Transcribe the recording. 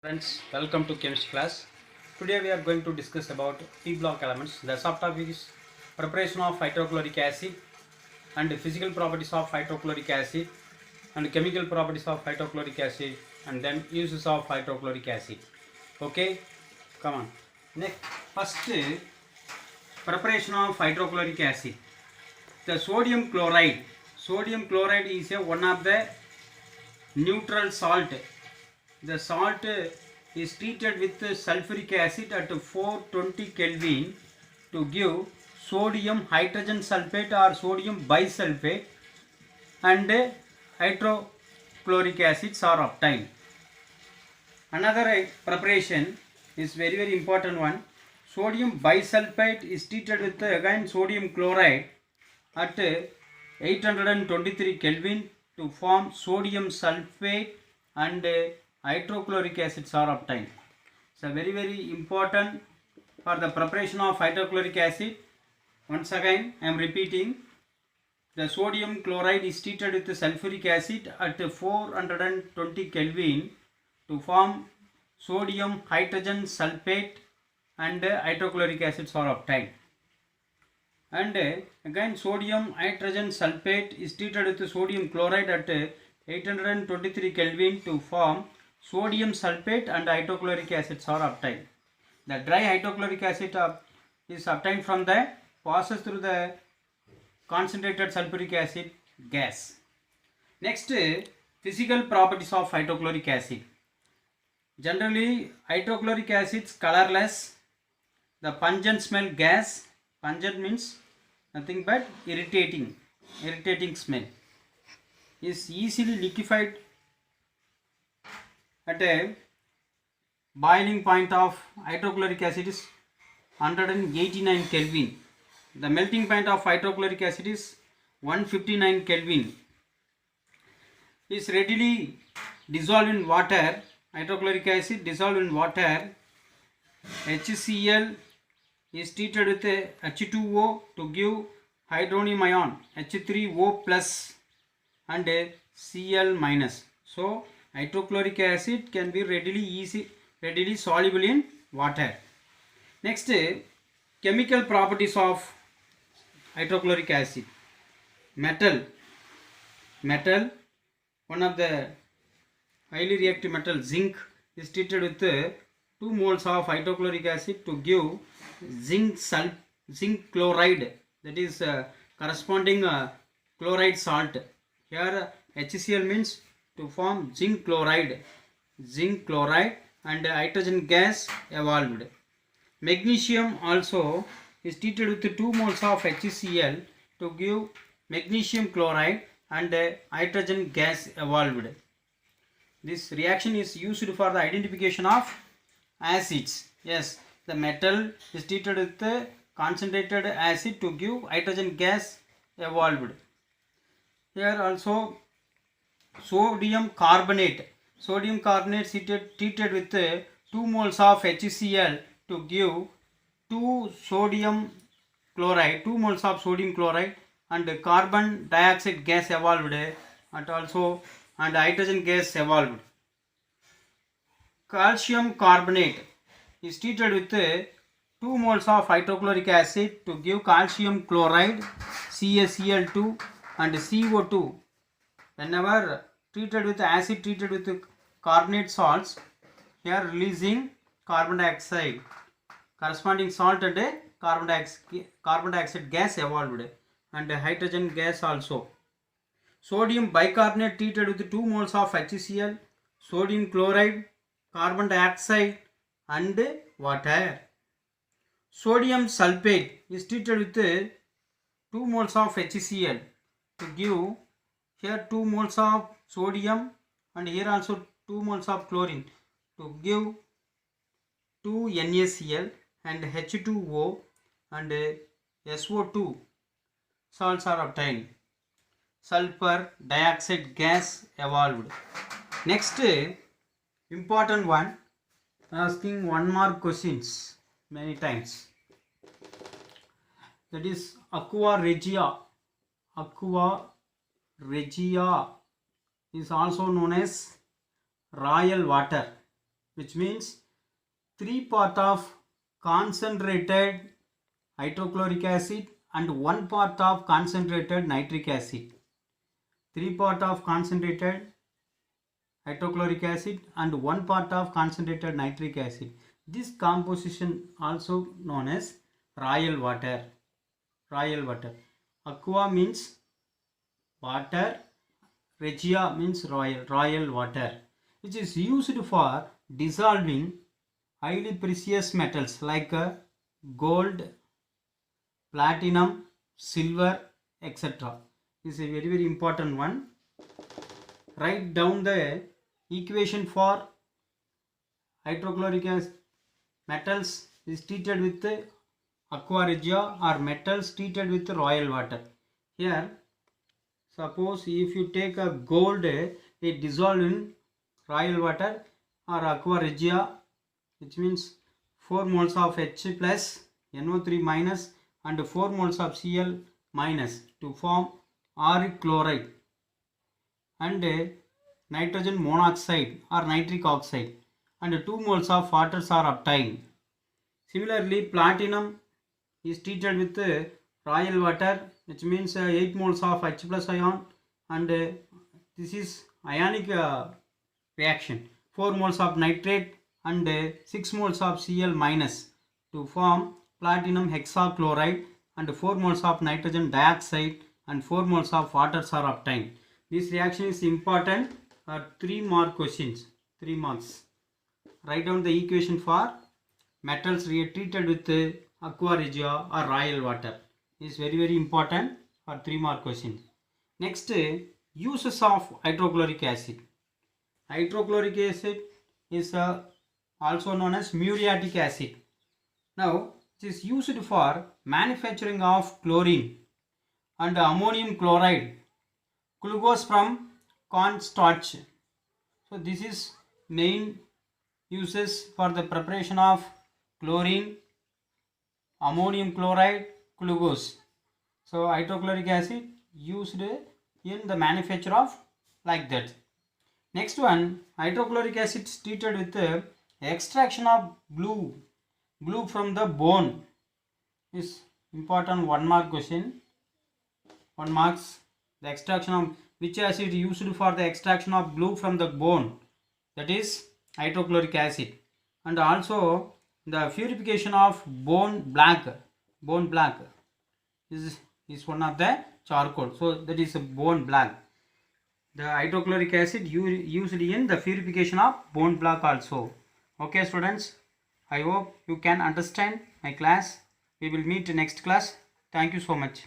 Friends, welcome to chemistry class. Today we are going to discuss about P block elements. The subtopic is preparation of hydrochloric acid and physical properties of hydrochloric acid and chemical properties of hydrochloric acid and then uses of hydrochloric acid. Okay, come on. Next, first preparation of hydrochloric acid. The sodium chloride. Sodium chloride is one of the neutral salt. The salt is treated with sulfuric acid at 420 Kelvin to give sodium hydrogen sulfate or sodium bisulfate, and hydrochloric acids are obtained. Another preparation is very important one. Sodium bisulfate is treated with again sodium chloride at 823 Kelvin to form sodium sulfate, and hydrochloric acids are obtained. So very important for the preparation of hydrochloric acid. Once again I am repeating, the sodium chloride is treated with sulfuric acid at 420 Kelvin to form sodium hydrogen sulfate, and hydrochloric acids are obtained. And again sodium hydrogen sulfate is treated with sodium chloride at 823 Kelvin to form sodium sulfate, and hydrochloric acids are obtained. The dry hydrochloric acid is obtained from the passes through the concentrated sulfuric acid gas. Next, physical properties of hydrochloric acid. Generally, hydrochloric acids colorless. The pungent smell gas. Pungent means nothing but irritating smell. Is easily liquefied at a boiling point of hydrochloric acid is 189 Kelvin. The melting point of hydrochloric acid is 159 Kelvin. Is readily dissolved in water. Hydrochloric acid dissolved in water. HCl is treated with H2O to give hydronium ion H3O plus and Cl minus. So hydrochloric acid can be readily soluble in water. Next, chemical properties of hydrochloric acid. Metal, one of the highly reactive metal, zinc, is treated with 2 moles of hydrochloric acid to give zinc chloride, that is corresponding chloride salt. Here HCl means to form zinc chloride and hydrogen gas evolved. Magnesium also is treated with 2 moles of HCl to give magnesium chloride and hydrogen gas evolved. This reaction is used for the identification of acids. Yes, the metal is treated with concentrated acid to give hydrogen gas evolved. Here also sodium carbonate is treated with 2 moles of HCl to give 2 moles of sodium chloride and carbon dioxide gas evolved, and hydrogen gas evolved. Calcium carbonate is treated with 2 moles of hydrochloric acid to give calcium chloride CaCl2 and CO2. Whenever treated with acid treated with carbonate salts, here releasing carbon dioxide, corresponding salt and carbon dioxide gas evolved, and hydrogen gas also. Sodium bicarbonate treated with 2 moles of HCl, sodium chloride, carbon dioxide and water. Sodium sulfate is treated with 2 moles of HCl to give here 2 moles of sodium and here also 2 moles of chlorine to give 2 NaCl and H2O and SO2 salts are obtained. Sulfur dioxide gas evolved. Next, important one, asking 1 mark questions many times. That is aqua regia. Aqua regia is also known as royal water. which means 3 part of concentrated hydrochloric acid and 1 part of concentrated nitric acid. 3 part of concentrated hydrochloric acid and 1 part of concentrated nitric acid. This composition also known as royal water. Royal water. Aqua means water, regia means royal water, which is used for dissolving highly precious metals like gold, platinum, silver, etc. This is a very important one. Write down the equation for hydrochloric acid metals is treated with aqua regia or metals treated with royal water. Here, suppose if you take a gold, it dissolved in royal water or aqua regia, which means 4 moles of H plus NO3 minus and 4 moles of Cl minus to form auric chloride and nitrogen monoxide or nitric oxide and 2 moles of waters are obtained. Similarly, platinum is treated with royal water, which means 8 moles of H plus ion and this is ionic reaction. 4 moles of nitrate and 6 moles of Cl minus to form platinum hexachloride and 4 moles of nitrogen dioxide and 4 moles of waters are obtained. This reaction is important for 3 mark questions. 3 marks. Write down the equation for metals treated with aqua regia or royal water. This is very important for 3 mark questions. Next, uses of hydrochloric acid. Hydrochloric acid is also known as muriatic acid. Now, it is used for manufacturing of chlorine and ammonium chloride, glucose from cornstarch. So, this is main uses for the preparation of chlorine, ammonium chloride, glucose. So, hydrochloric acid used in the manufacture of like that. Next one, hydrochloric acid is treated with the extraction of blue from the bone. Is important 1 mark question. 1 marks. The extraction of which acid used for the extraction of blue from the bone, that is hydrochloric acid, and also the purification of bone black is one of the charcoal, so that is a bone black. The hydrochloric acid used in the purification of bone black also. Okay students, I hope you can understand my class. We will meet next class. Thank you so much.